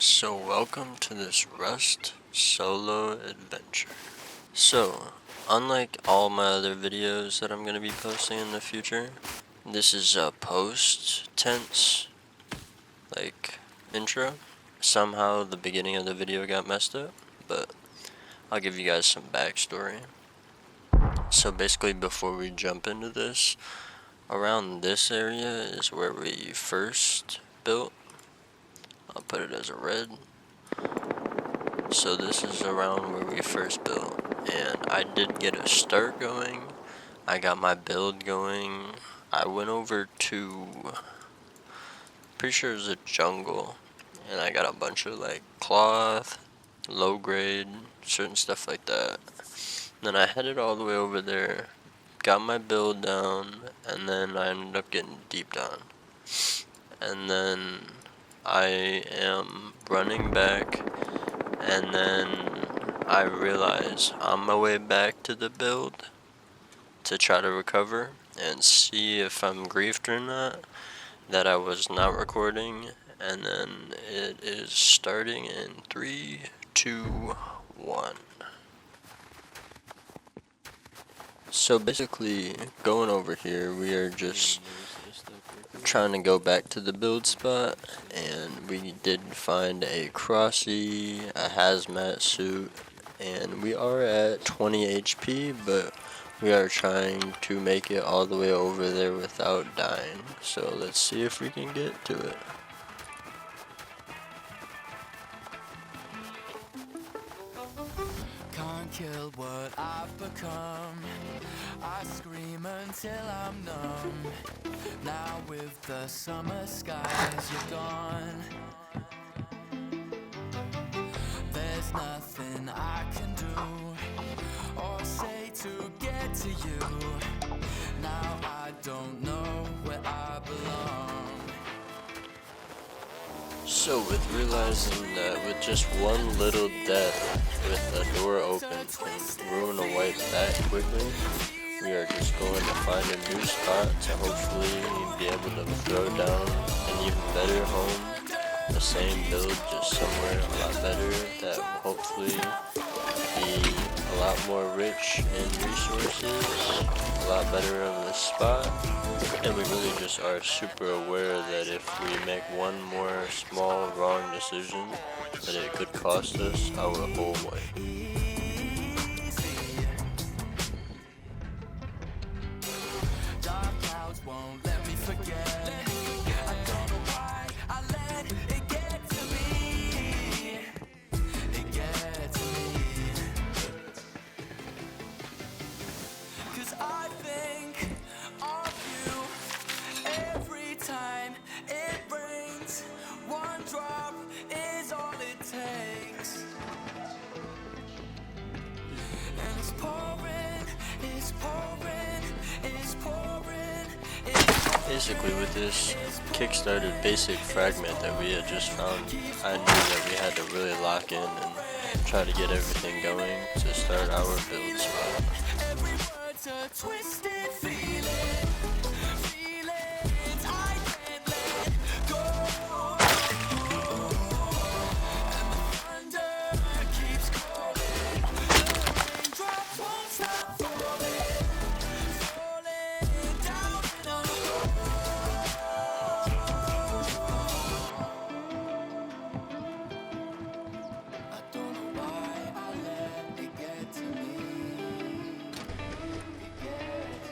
So welcome to this Rust solo adventure. So, unlike all my other videos that I'm going to be posting in the future, this is a post tense, intro. Somehow the beginning of the video got messed up, but I'll give you guys some backstory. So basically before we jump into this, around this area is where we first built. I'll put it as a red. So this is around where we first built, and I did get a start going. I got my build going. I went over to, pretty sure it was a jungle, and I got a bunch of cloth, low grade, certain stuff like that. Then I headed all the way over there, got my build down, and then I ended up getting deep down. And then I am running back, and then I realize on my way back to the build to try to recover and see if I'm griefed or not, that I was not recording, and then it is starting in 3, 2, 1. So basically, going over here, we are just trying to go back to the build spot, and we did find a crossy, a hazmat suit, and we are at 20 HP, but we are trying to make it all the way over there without dying. So let's see if we can get to it. Can't kill what I've become. I scream until I'm numb. Now with the summer skies, you're gone. There's nothing I can do or say to get to you. Now I don't know where I belong. So with realizing that with just one little death with a door open can ruin a wipe that quickly, we are just going to find a new spot to hopefully be able to throw down an even better home. The same build, just somewhere a lot better that will hopefully be a lot more rich in resources, a lot better of a spot. And we really just are super aware that if we make one more small wrong decision, that it could cost us our whole life. Dark clouds won't let me forget. I don't know why I let it get to me. It gets me. 'Cause I think of you every time it rains. One drop is all it takes. And it's pouring, it's pouring, it's pouring, it's pouring. Basically with this kickstarted basic fragment that we had just found, I knew that we had to really lock in and try to get everything going to start our build spot. Every word's a twisted feeling. Feelings I can't let go. And the thunder keeps calling. The raindrops won't stop falling. Falling down in a I don't know why I let it get to me. It gets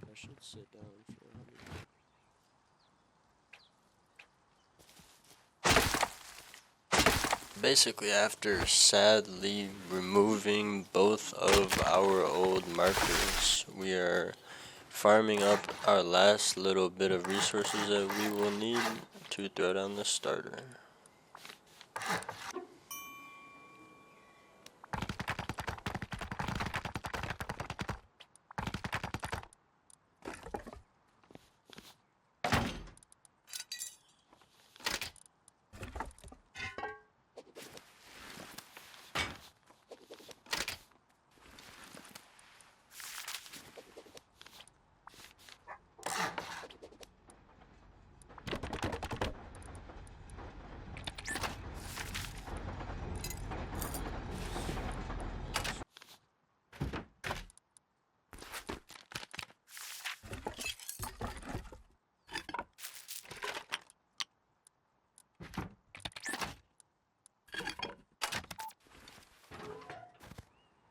I should sit down for a minute. Basically, after sadly removing both of our old markers, we are farming up our last little bit of resources that we will need to throw down the starter.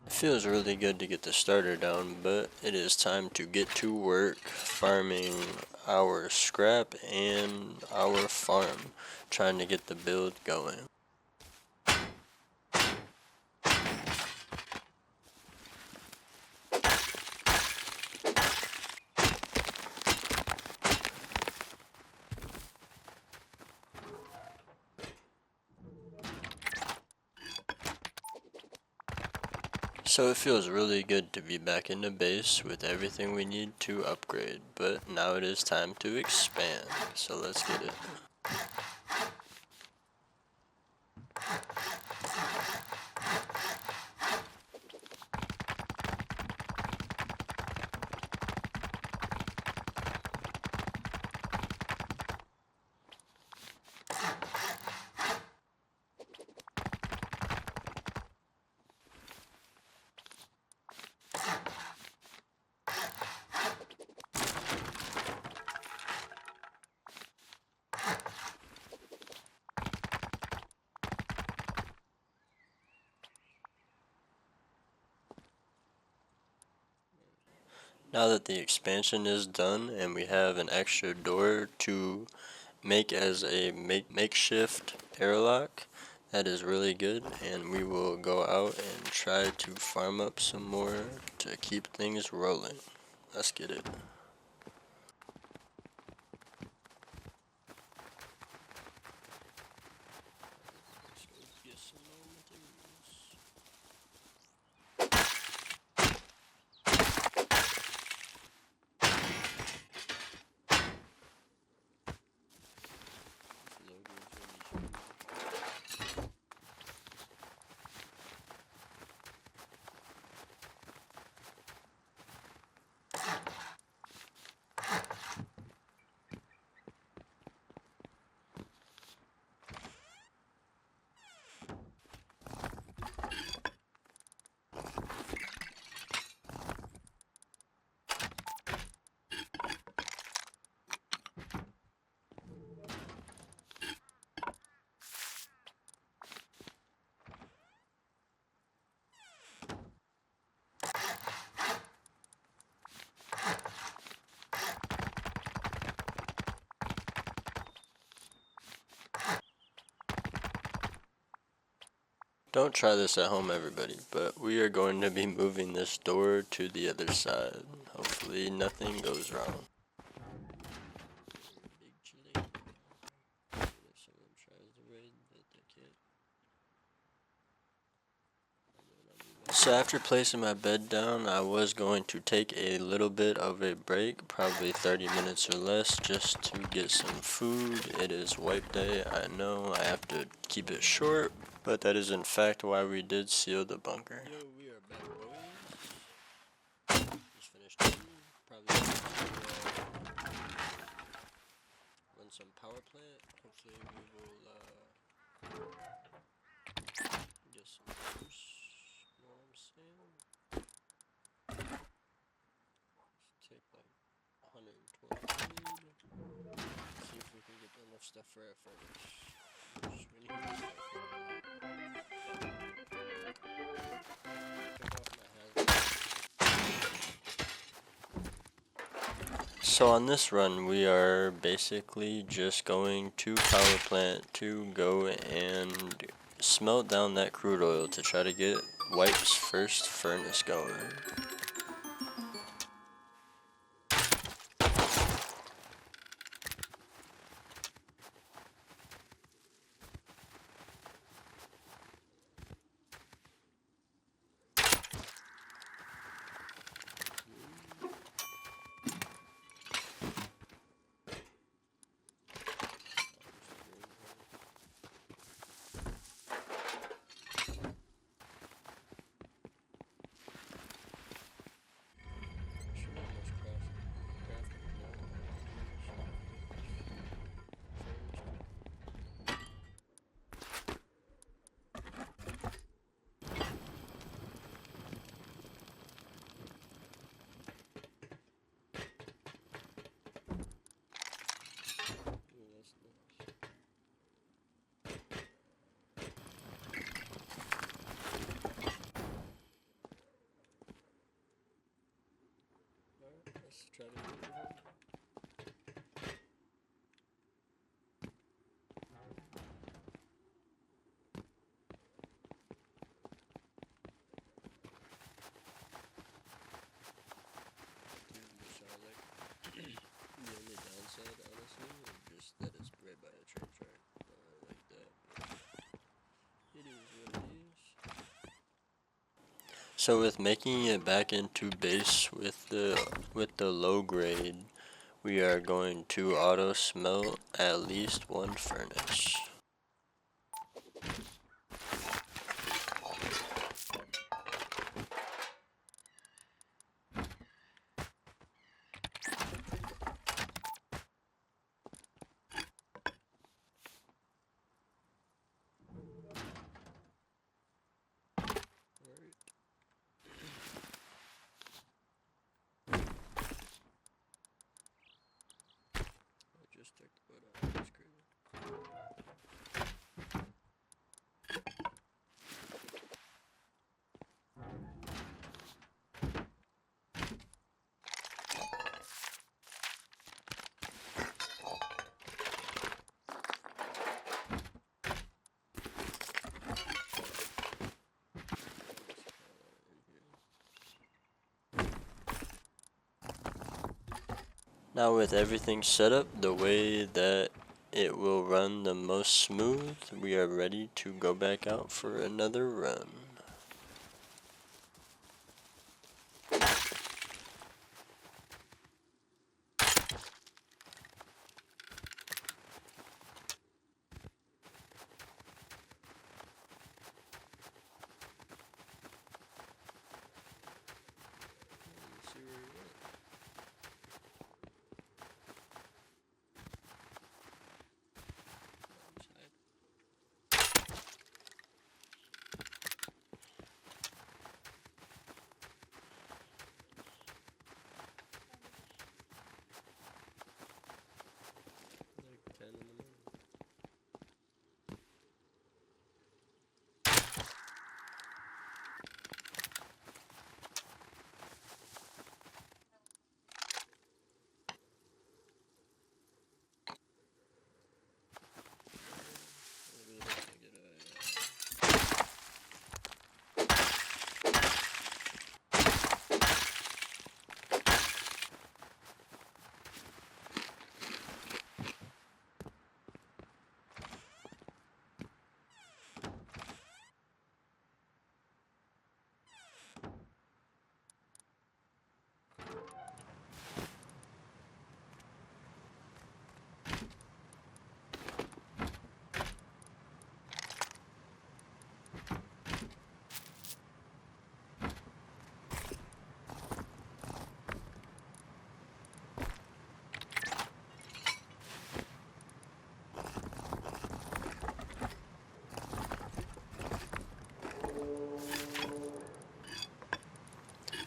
It feels really good to get the starter down, but it is time to get to work farming our scrap and our farm, trying to get the build going. So it feels really good to be back in the base with everything we need to upgrade, but now it is time to expand, so let's get it. Now that the expansion is done and we have an extra door to make as a makeshift airlock, that is really good, and we will go out and try to farm up some more to keep things rolling. Let's get it. Don't try this at home, everybody, but we are going to be moving this door to the other side. Hopefully nothing goes wrong. So after placing my bed down, I was going to take a little bit of a break, probably 30 minutes or less, just to get some food. It is wipe day, I know, I have to keep it short, but that is in fact why we did seal the bunker. Yo, we are back, boys. Just finished eating, probably run some power plant. Hopefully we will get some juice. You know what I'm saying? Take like 120 food. See if we can get enough stuff for our furnace. We need to So on this run, we are basically just going to power plant to go and smelt down that crude oil to try to get Wipe's first furnace going. So with making it back into base with the low grade, we are going to auto smelt at least one furnace. Just took the wood out. That's crazy. Now with everything set up the way that it will run the most smooth, we are ready to go back out for another run.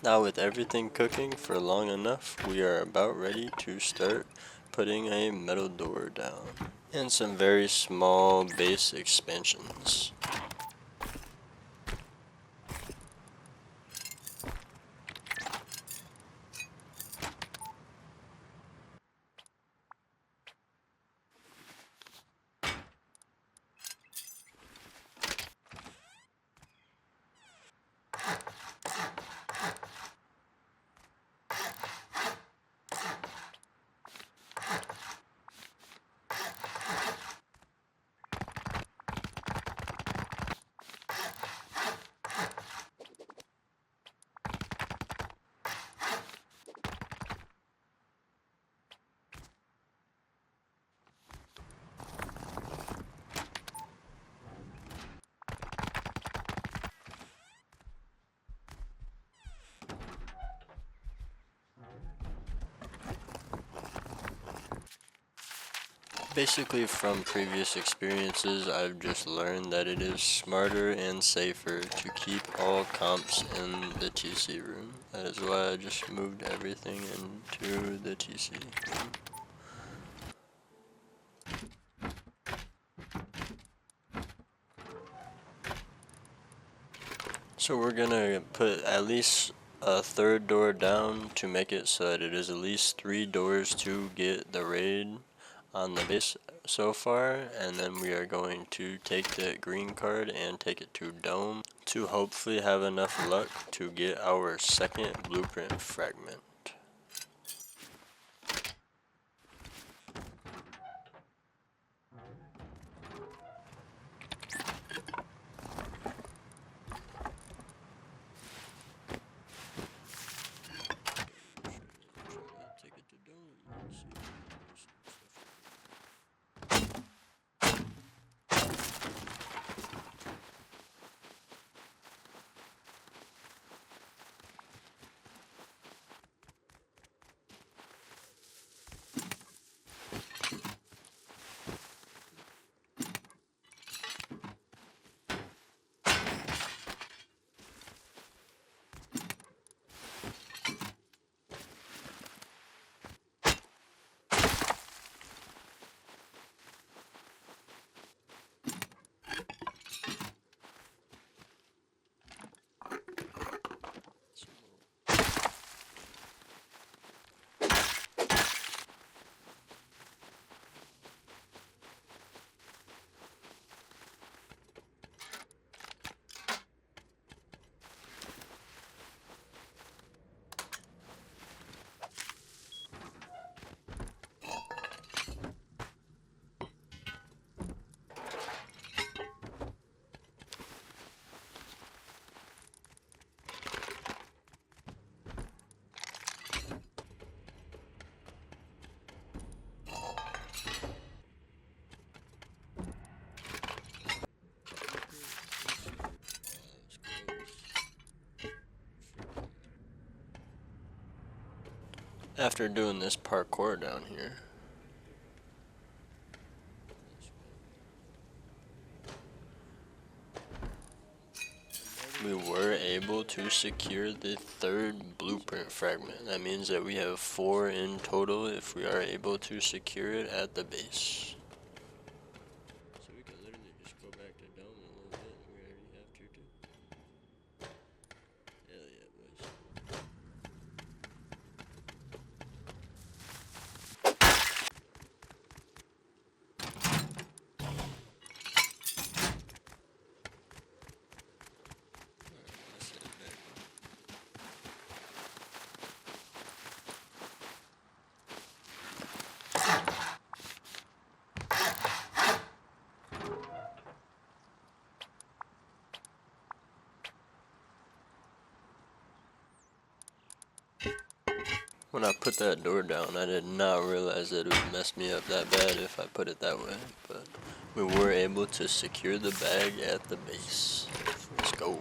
Now with everything cooking for long enough, we are about ready to start putting a metal door down and some very small base expansions. Basically from previous experiences, I've just learned that it is smarter and safer to keep all comps in the TC room. That is why I just moved everything into the TC room. So we're gonna put at least a third door down to make it so that it is at least 3 doors to get the raid on the base so far, and then we are going to take the green card and take it to Dome to hopefully have enough luck to get our second blueprint fragment. After doing this parkour down here, we were able to secure the third blueprint fragment. That means that we have 4 in total if we are able to secure it at the base. So we can literally just go back to dome in a little bit. We already have to too. Hell yeah, boys. When I put that door down, I did not realize that it would mess me up that bad if I put it that way, but we were able to secure the bag at the base. Let's go.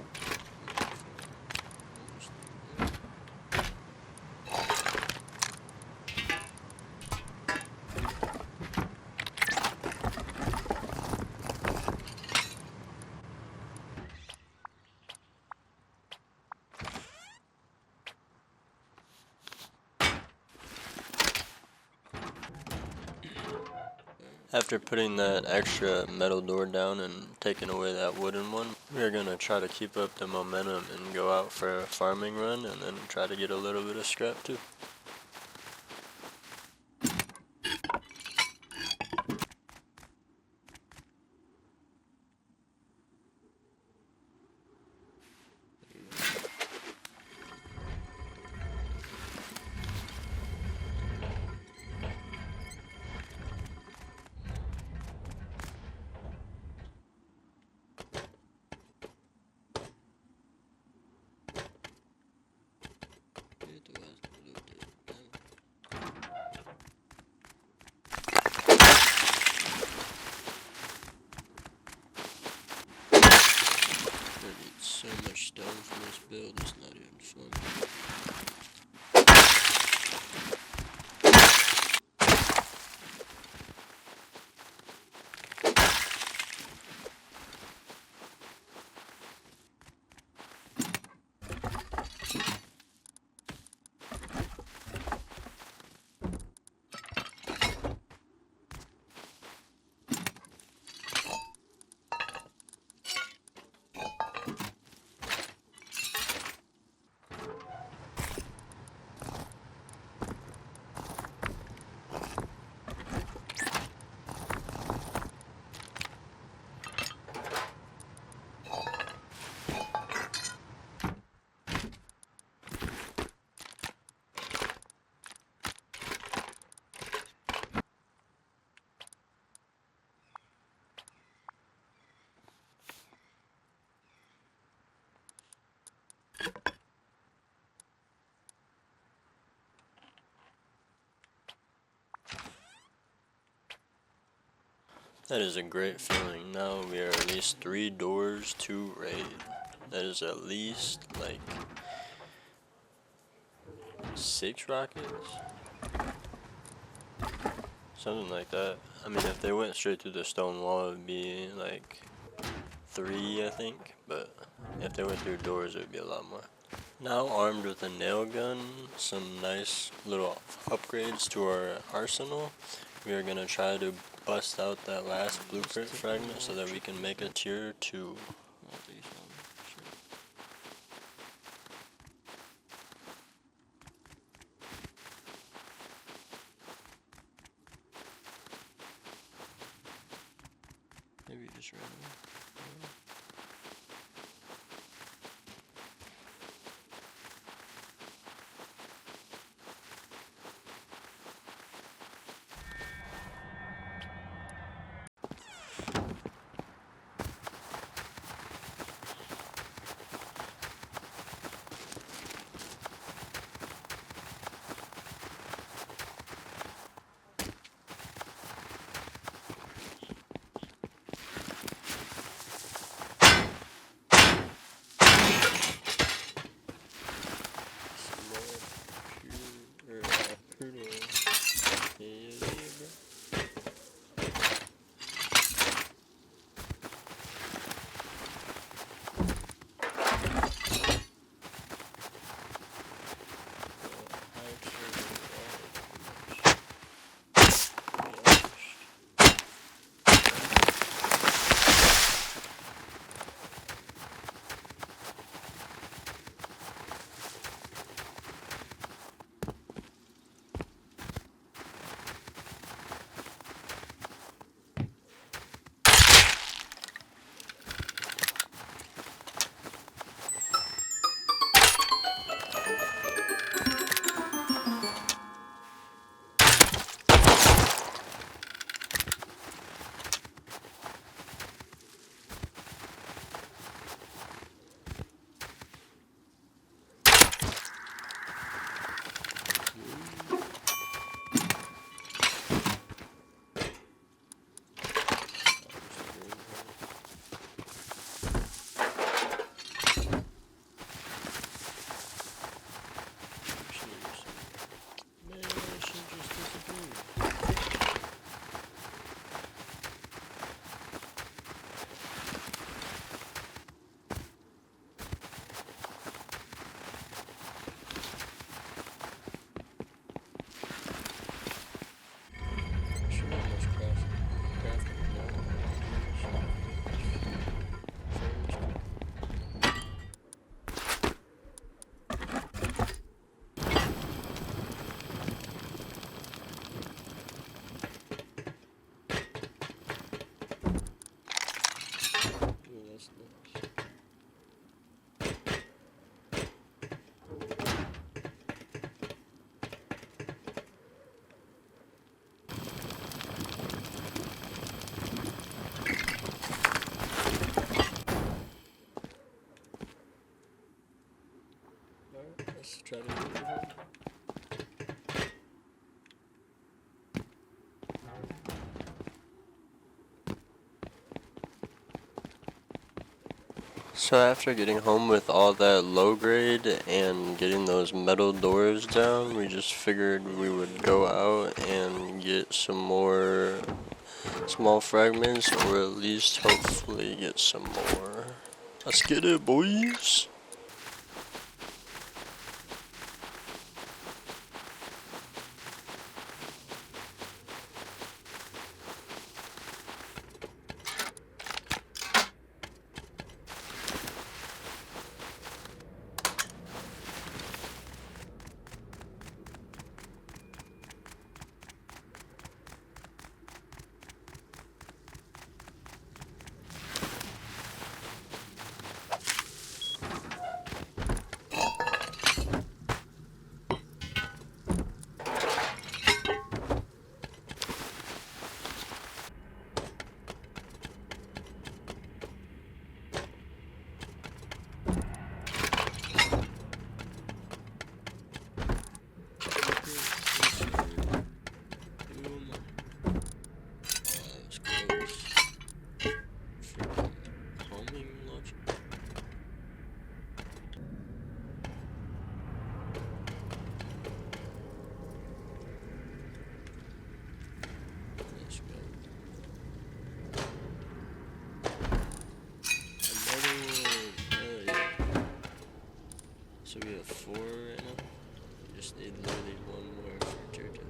After putting that extra metal door down and taking away that wooden one, we're gonna try to keep up the momentum and go out for a farming run and then try to get a little bit of scrap too. So much stone for this build, it's not even fun. That is a great feeling. Now we are at least 3 doors to raid. That is at least like 6 rockets? Something like that. I mean, if they went straight through the stone wall, it would be like 3, I think. But if they went through doors, it would be a lot more. Now armed with a nail gun, some nice little upgrades to our arsenal, we are going to try to bust out that last blueprint fragment so that we can make a tier 2. Maybe just ran away. So after getting home with all that low grade and getting those metal doors down, we just figured we would go out and get some more small fragments, or at least hopefully get some more. Let's get it, boys! So we have 4 right now. We just need literally 1 more for Jojo.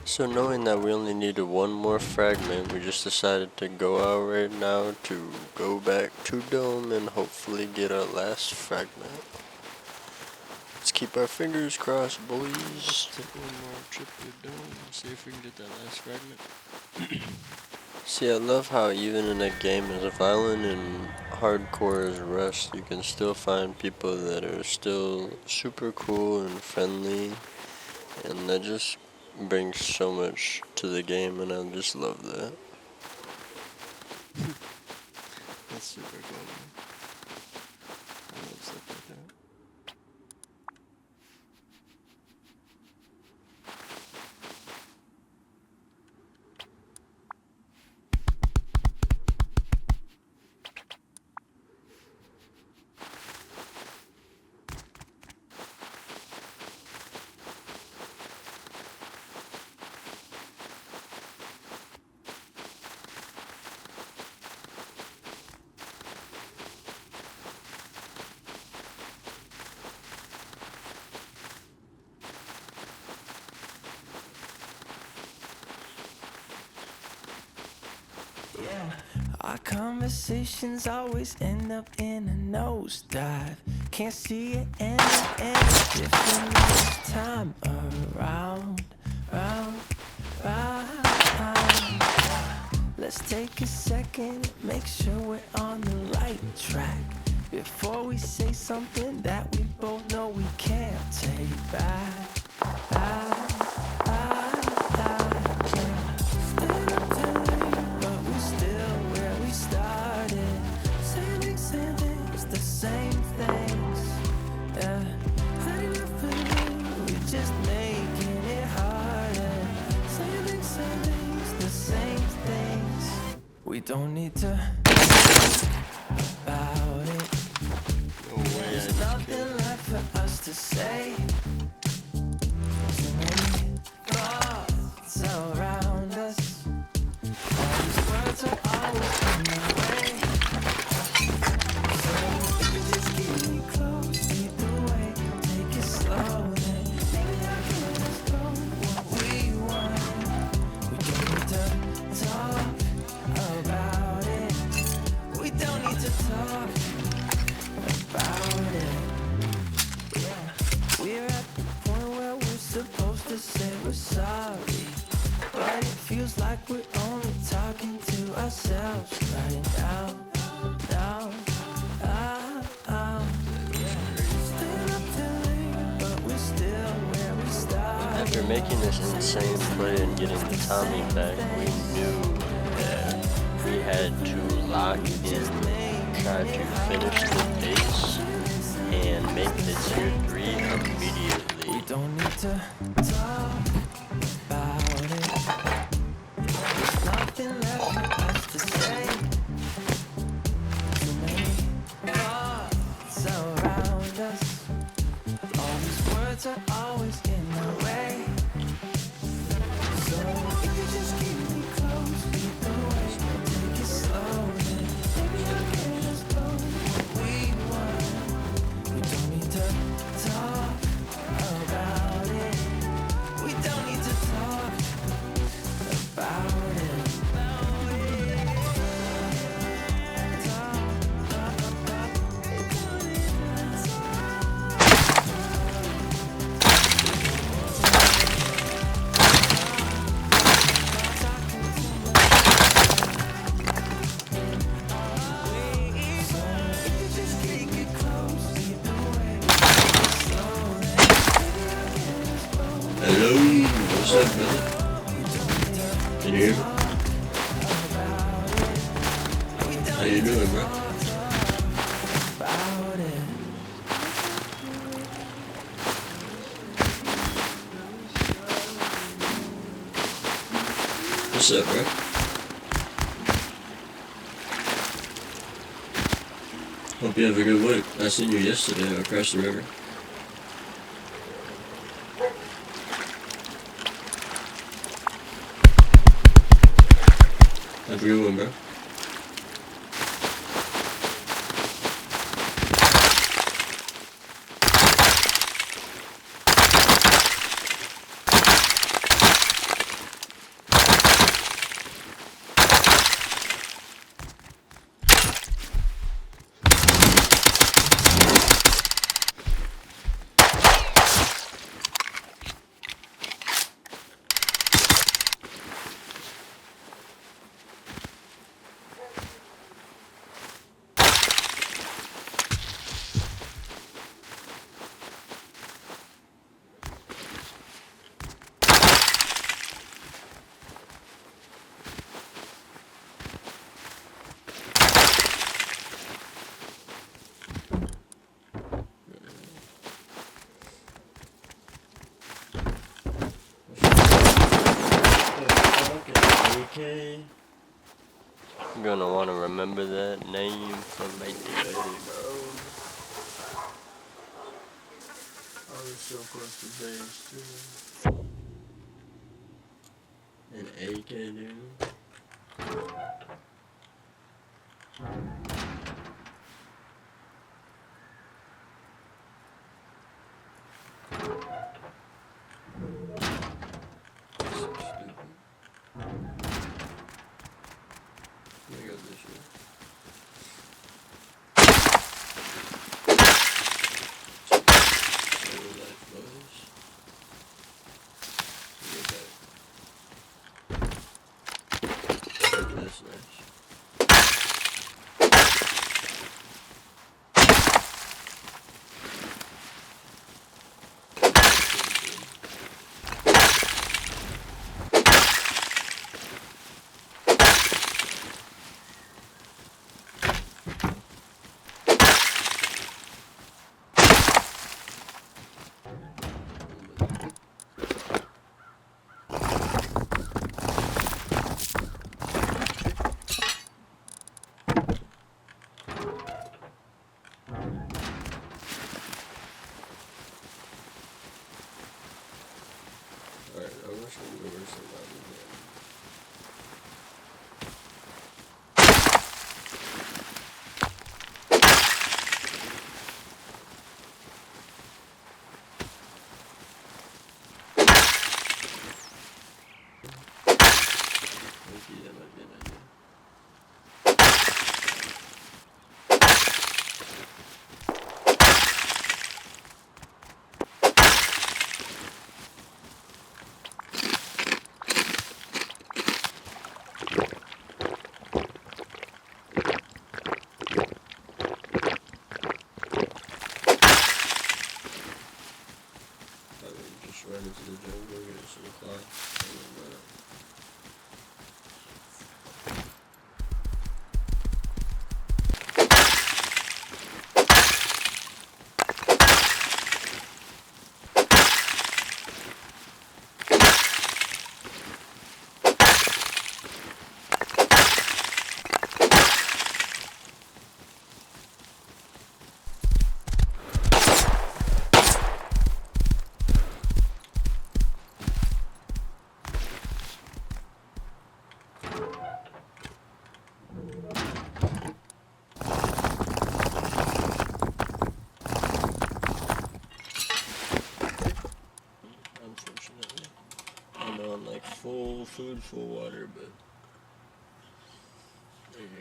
So knowing that we only needed 1 more fragment, we just decided to go out right now to go back to Dome and hopefully get our last fragment. Let's keep our fingers crossed, boys. Take 1 more trip to Dome, see if we can get that last fragment. See, I love how even in a game as violent and hardcore as Rust, you can still find people that are still super cool and friendly, and that just brings so much to the game, and I just love that. That's super cool, man. I love stuff like that. Our conversations always end up in a nosedive. Can't see it end different each time around. Let's take a second, make sure we're on the right track before we say something that we both know we can't take back. We don't need to talk about it. No way. There's nothing left for us to say. So many thoughts around us. All these words are always in the way. only talking to ourselves right now. Staying up till late, but we're still where we started. After making this insane play and getting Tommy back, we knew that we had to lock in, try to finish the base, and make the tier 3 immediately. We don't need to talk about it. There's nothing left for us to say. Too many thoughts around us. All these words are always in the way. So if you just keep me close, keep the way, take it slowly. Maybe I can just go what we want. We don't need to talk about it. We don't need to talk about it. Hello, what's up, brother? Can you hear me? How you doing, bro? About it. What's up, bro? Hope you have a good week. I seen you yesterday across the river. Have a good one, bro. Okay. I'm gonna want to remember that name from my day, bro. I was so close to base, too. An AK, dude. That's nice.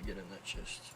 get in that chest.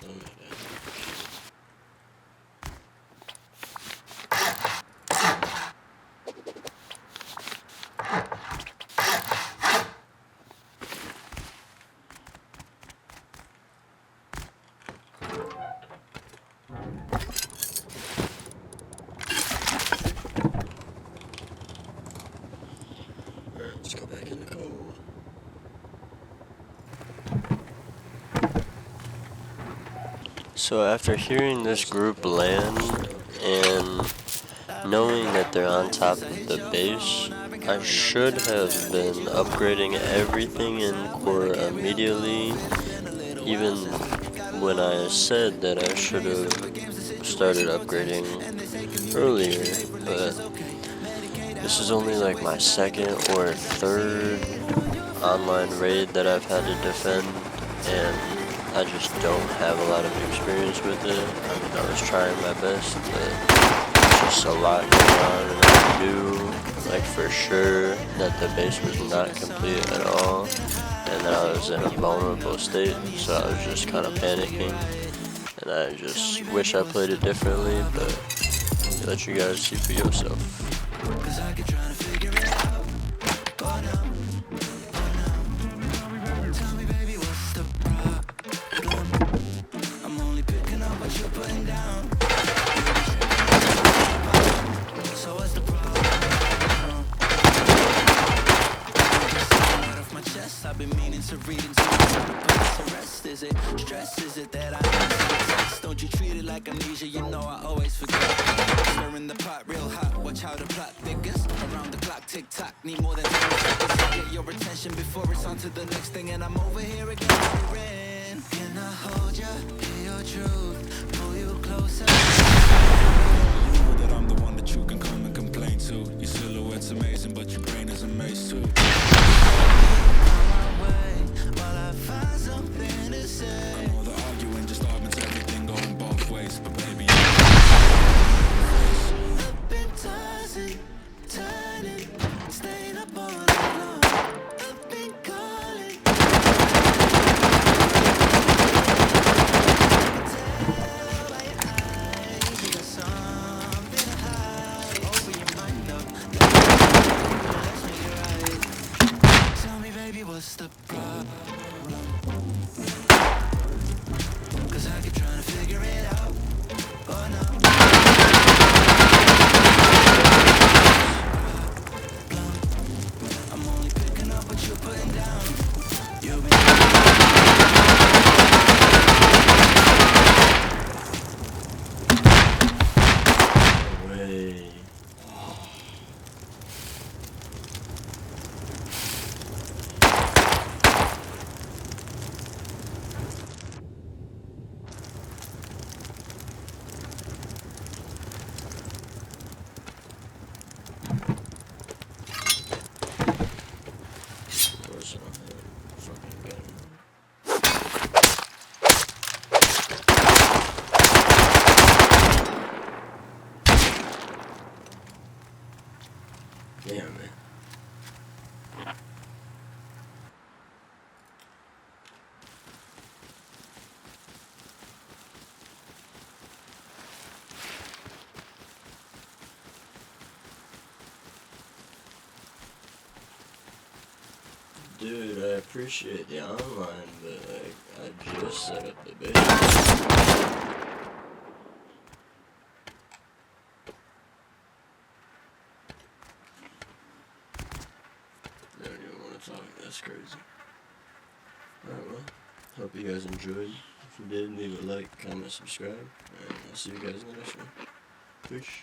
something like that. Alright, let's go back in the code. So after hearing this group land and knowing that they're on top of the base, I should have been upgrading everything in core immediately, even when I said that I should have started upgrading earlier, but this is only like my second or third online raid that I've had to defend, and I just don't have a lot of experience with it. I mean, I was trying my best, but it's just a lot going on, and I knew, like, for sure that the base was not complete at all, and that I was in a vulnerable state, so I was just kind of panicking, and I just wish I played it differently, but I'll let you guys see for yourself. I've been meaning to read into the rest. Is it stress? Is it that I need to text? Don't you treat it like amnesia? You know I always forget. Stirring the pot real hot. Watch how the plot thickens. Around the clock, tick tock. Need more than 10 seconds to get your attention before it's on to the next thing. And I'm over here again. Can I hold you? Hear your truth. Pull you closer. You know that I'm the one that you can come and complain to. Your silhouette's amazing, but your brain is a maze too. I know the arguing just augments everything going both ways, but baby, I've been tossing, turning, staying up all night long. I've been calling. Tell by your eyes you got something to hide. Open your mind up, let's make it right. Tell me, baby, what's the problem? I keep trying to figure it out. Oh no. I'm only picking up what you're putting down. You've been Way. Yeah, man. Dude, I appreciate the online, but like, I just set up the base. I don't even want to talk, that's crazy. Alright, well, hope you guys enjoyed. If you did, leave a like, comment, subscribe, and I'll see you guys in the next one. Peace.